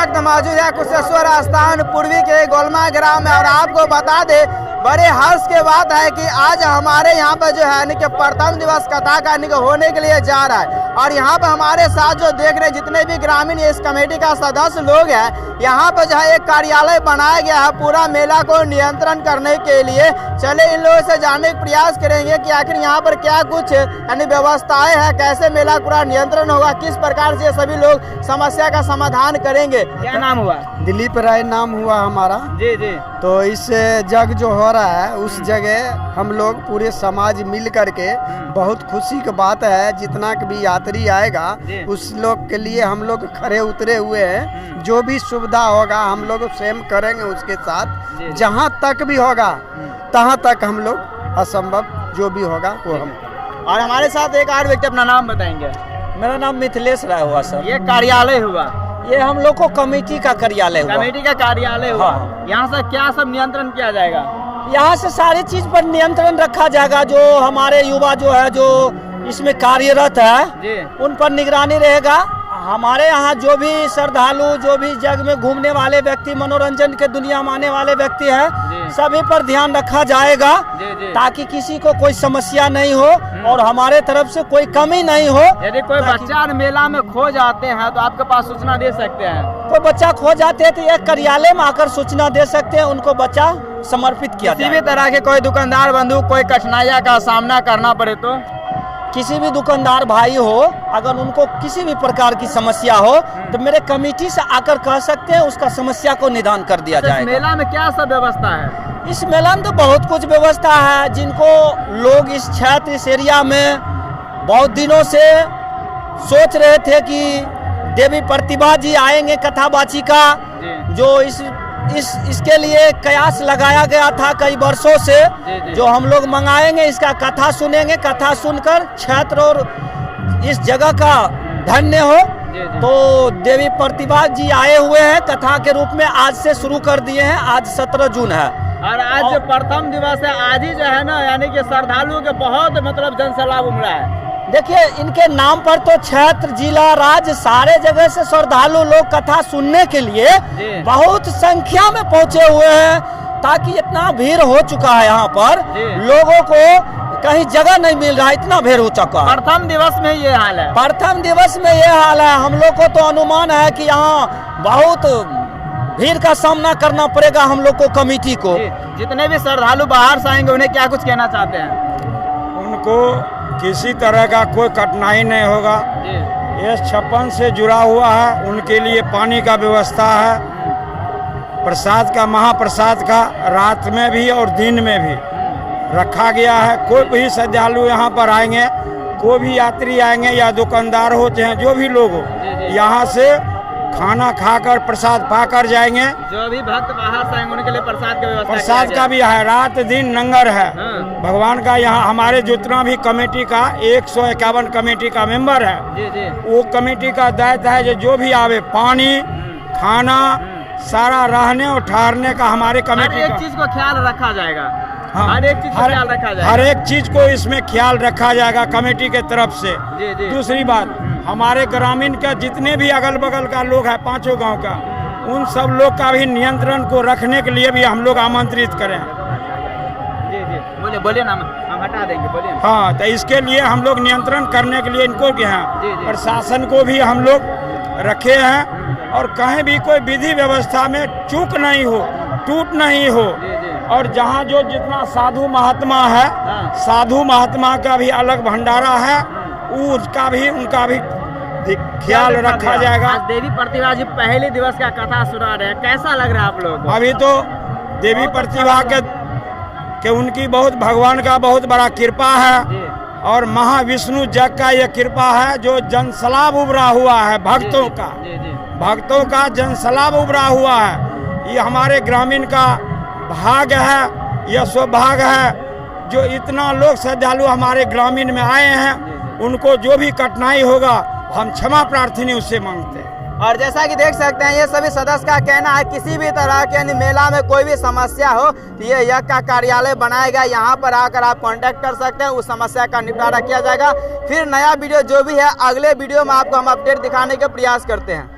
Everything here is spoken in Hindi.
वक्त मौजूद है कुशेश्वर स्थान पूर्वी के गोलमा ग्राम में और आपको बता दे बड़े हर्ष के बात है कि आज हमारे यहाँ पर जो है यानी कि प्रथम दिवस कथा का होने के लिए जा रहा है। और यहाँ पर हमारे साथ जो देख रहे जितने भी ग्रामीण इस कमेटी का सदस्य लोग हैं, यहाँ पर जो है एक कार्यालय बनाया गया है पूरा मेला को नियंत्रण करने के लिए। चले इन लोगों से जानने का प्रयास करेंगे कि आखिर यहाँ पर क्या कुछ यानी व्यवस्थाएं हैं, कैसे मेला पूरा नियंत्रण होगा, किस प्रकार से सभी लोग समस्या का समाधान करेंगे। क्या नाम हुआ? दिलीप राय नाम हुआ हमारा। जी जी। तो इस जग जो हो रहा है उस जगह हम लोग पूरे समाज मिल करके बहुत खुशी की बात है। जितना भी यात्री आएगा उस लोग के लिए हम लोग खड़े उतरे हुए हैं। जो भी सुविधा होगा हम लोग स्वयं करेंगे उसके साथ। जहाँ तक भी होगा तहाँ तक हम लोग असंभव जो भी होगा वो हम। और हमारे साथ एक और व्यक्ति, अपना नाम बताएंगे? मेरा नाम मिथिलेश राय हुआ सर। ये कार्यालय हुआ? ये हम लोग को कमेटी का कार्यालय हुआ। कमेटी का कार्यालय हुआ। हाँ। यहाँ से क्या सब नियंत्रण किया जाएगा? यहाँ से सारी चीज पर नियंत्रण रखा जाएगा। जो हमारे युवा जो है जो इसमें कार्यरत है उन पर निगरानी रहेगा। हमारे यहाँ जो भी श्रद्धालु, जो भी जग में घूमने वाले व्यक्ति, मनोरंजन के दुनिया में आने वाले व्यक्ति हैं, सभी पर ध्यान रखा जाएगा ताकि किसी को कोई समस्या नहीं हो और हमारे तरफ से कोई कमी नहीं हो। यदि कोई बच्चा मेला में खो जाते हैं तो आपके पास सूचना दे सकते हैं? कोई बच्चा खो जाते हैं तो एक कार्यालय में आकर सूचना दे सकते हैं, उनको बच्चा समर्पित किया। किसी भी तरह के कोई दुकानदार बंधु कोई कठिनाइयों का सामना करना पड़े तो किसी भी दुकानदार भाई हो, अगर उनको किसी भी प्रकार की समस्या हो तो मेरे कमेटी से आकर कह सकते हैं, उसका समस्या को निदान कर दिया जाएगा। इस मेला में क्या सब व्यवस्था है? इस मेला में तो बहुत कुछ व्यवस्था है। जिनको लोग इस क्षेत्र, इस एरिया में बहुत दिनों से सोच रहे थे कि देवी प्रतिभा जी आएंगे कथावाची का, जो इसके लिए कयास लगाया गया था कई वर्षों से। जो हम लोग मंगाएंगे, इसका कथा सुनेंगे, कथा सुनकर क्षेत्र और इस जगह का धन्य हो। तो देवी प्रतिभा जी आए हुए हैं कथा के रूप में, आज से शुरू कर दिए हैं। आज 17 जून है और आज जो प्रथम दिवस है, आज ही जो है ना, यानी कि श्रद्धालुओं के बहुत मतलब जनसैलाब उमड़ा है। देखिए इनके नाम पर तो क्षेत्र, जिला, राज्य सारे जगह से श्रद्धालु लोग कथा सुनने के लिए बहुत संख्या में पहुंचे हुए हैं। ताकि इतना भीड़ हो चुका है यहाँ पर, लोगों को कहीं जगह नहीं मिल रहा, इतना भीड़ हो चुका है। प्रथम दिवस में ये हाल है? प्रथम दिवस में ये हाल है। हम लोग को तो अनुमान है कि यहाँ बहुत भीड़ का सामना करना पड़ेगा हम लोग को, कमेटी को। जितने भी श्रद्धालु बाहर से आएंगे उन्हें क्या कुछ कहना चाहते हैं? उनको किसी तरह का कोई कठिनाई नहीं होगा। ये 56 से जुड़ा हुआ है, उनके लिए पानी का व्यवस्था है, प्रसाद का, महाप्रसाद का रात में भी और दिन में भी रखा गया है। कोई भी श्रद्धालु यहाँ पर आएंगे, कोई भी यात्री आएंगे या दुकानदार होते हैं, जो भी लोग हो, यहाँ से खाना खाकर प्रसाद पाकर जाएंगे। जो भी भक्त बाहर से आएंगे उनके लिए प्रसाद की व्यवस्था, प्रसाद का भी है, रात दिन लंगर है। भगवान का यहाँ हमारे जितना भी कमेटी का 151 कमेटी का मेंबर है, वो कमेटी का दायित्व है जो भी आवे, पानी, खाना, सारा रहने और ठहरने का हमारे कमेटी का। हर एक चीज को ख्याल रखा जाएगा। हाँ, हर एक चीज को ख्याल रखा जाएगा। हर एक चीज को इसमें ख्याल रखा जाएगा कमेटी के तरफ से। दूसरी बात, हमारे ग्रामीण का जितने भी अगल बगल का लोग है, 5 गांव का, उन सब लोग का भी नियंत्रण को रखने के लिए भी हम लोग आमंत्रित करें। बोलिए ना, हम हटा देंगे, बोलिए। हाँ, तो इसके लिए हम लोग नियंत्रण करने के लिए इनको भी हैं, प्रशासन को भी हम लोग रखे हैं। और कहीं भी कोई विधि व्यवस्था में चूक नहीं हो, टूट नहीं हो। और जहाँ जो जितना साधु महात्मा है, साधु महात्मा का भी अलग भंडारा है, उसका भी, उनका भी ख्याल रखा जाएगा। आज देवी प्रतिभा जी पहले दिवस का कथा सुना रहे हैं, कैसा लग रहा है आप लोगों को? अभी तो देवी प्रतिभा के उनकी बहुत, भगवान का बहुत बड़ा कृपा है और महाविष्णु जग का ये कृपा है जो जनसैलाब उभरा हुआ है। भक्तों का जनसैलाब उभरा हुआ है। ये हमारे ग्रामीण का भाग्य है, यह सौभाग्य है जो इतना लोग श्रद्धालु हमारे ग्रामीण में आए हैं। उनको जो भी कठिनाई होगा हम क्षमा प्रार्थना उससे मांगते हैं। और जैसा कि देख सकते हैं ये सभी सदस्य का कहना है, किसी भी तरह के मेला में कोई भी समस्या हो तो ये यज्ञ का कार्यालय बनाया गया, यहाँ पर आकर आप कांटेक्ट कर सकते हैं, उस समस्या का निपटारा किया जाएगा। फिर नया वीडियो जो भी है अगले वीडियो में आपको हम अपडेट दिखाने का प्रयास करते हैं।